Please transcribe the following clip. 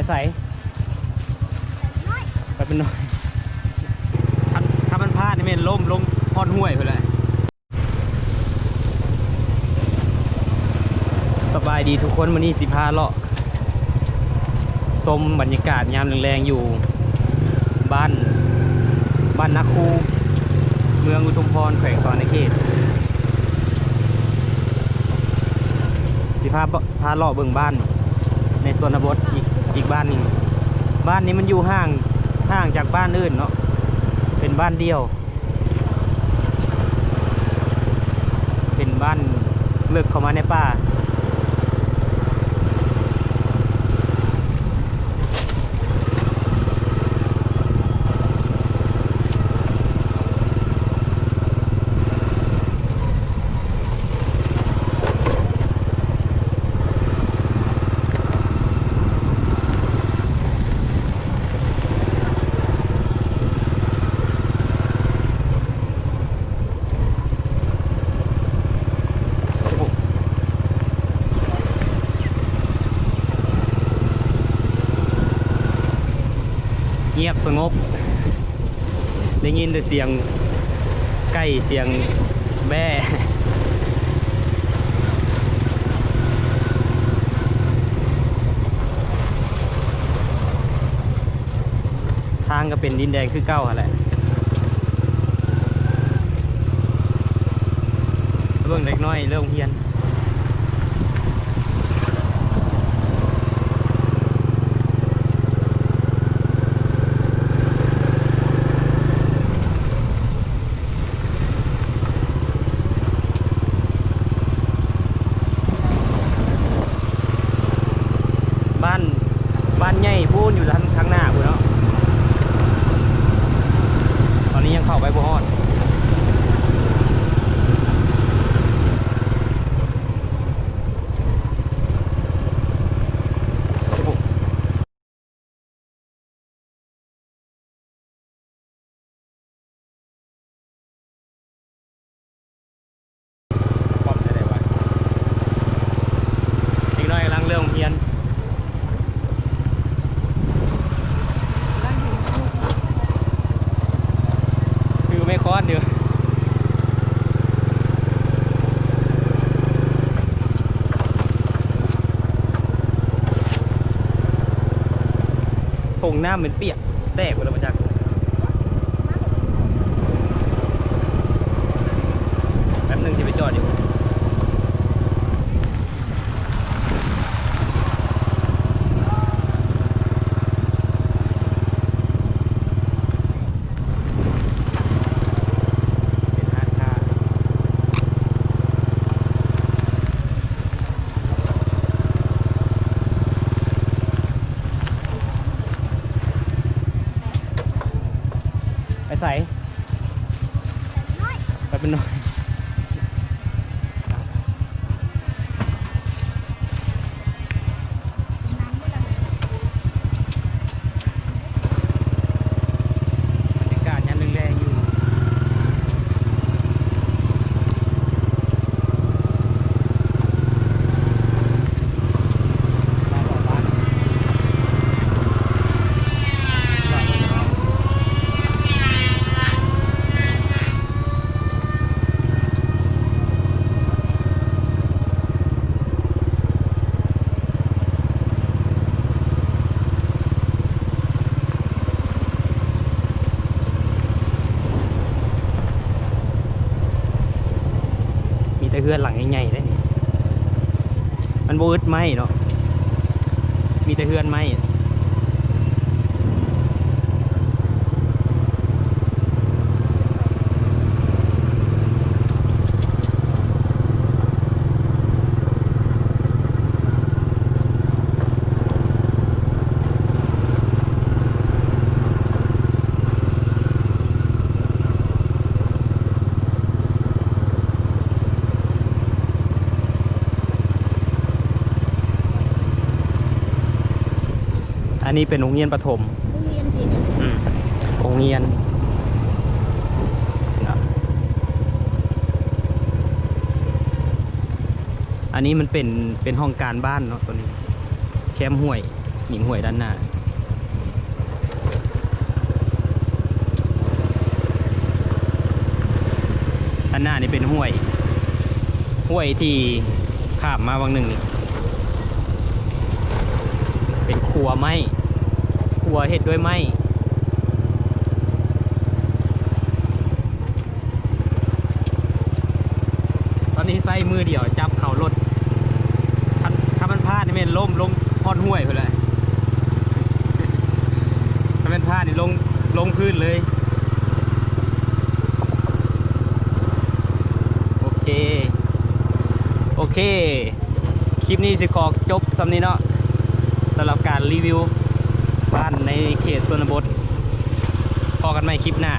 ใส่ไปเป็นน้อยถ้ามันพลาดนี่มันล้มลงพอดห้วยไปเลยสบายดีทุกคนวันนี้สิพาเลาะชมบรรยากาศยามแรงๆอยู่บ้านนาคูเมืองอุทุมพรแขวงสวรรณเขตสิพาเลาะเบิ่งบ้านในชนบทอีกบ้านหนึ่งบ้านนี้มันอยู่ห่างจากบ้านอื่นเนาะเป็นบ้านเดียวเป็นบ้านเลือกเข้ามาในป่าเงียบสงบได้ยินแต่เสียงไก่เสียงแบ่ทางก็เป็นดินแดงคือเก้าอะไรเรื่องเล็กน้อยเรื่องเฮียนบ้านใหญ่พูนอยู่ทางหน้าพูนเนาะตอนนี้ยังเข้าไปบ่ฮอดป้อมได้วะอีกน้อยกำลังเรื่องเฮียนไม่ค้อนเดียวผงน้ำเหมือนเปียกแตกไปแล้วมาจากแป๊บนึงจะไปจอดอยู่ใส่ไปเป็นน้อยบรรยากาศยังแรงๆอยู่แต่เฮือนหลังใหญ่ๆได้นี่มันบูดไหมเนาะมีแต่เฮือนไหมอันนี้เป็นโรงเรียนประถมโรงเรียนที่โรงเรียนอันนี้มันเป็นห้องการบ้านเนาะตัวนี้แคมป์ห้วย หนิงห้วยด้านหน้านี่เป็นห้วยที่ข้ามมาวังหนึ่งนี่เป็นครัวไม้ครัวเฮ็ดด้วยไม้ตอนนี้ใส่มือเดียวจับเข่ารถถ้ามันพลาดนี่มันล้มลงพอดห้วยไปเลยถ้ามันพลาดนี่ลงพื้นเลยโอเคคลิปนี้สิขอจบสำนี้เนาะสำหรับการรีวิวบ้านในเขตชนบทพอกันใหม่คลิปหน้า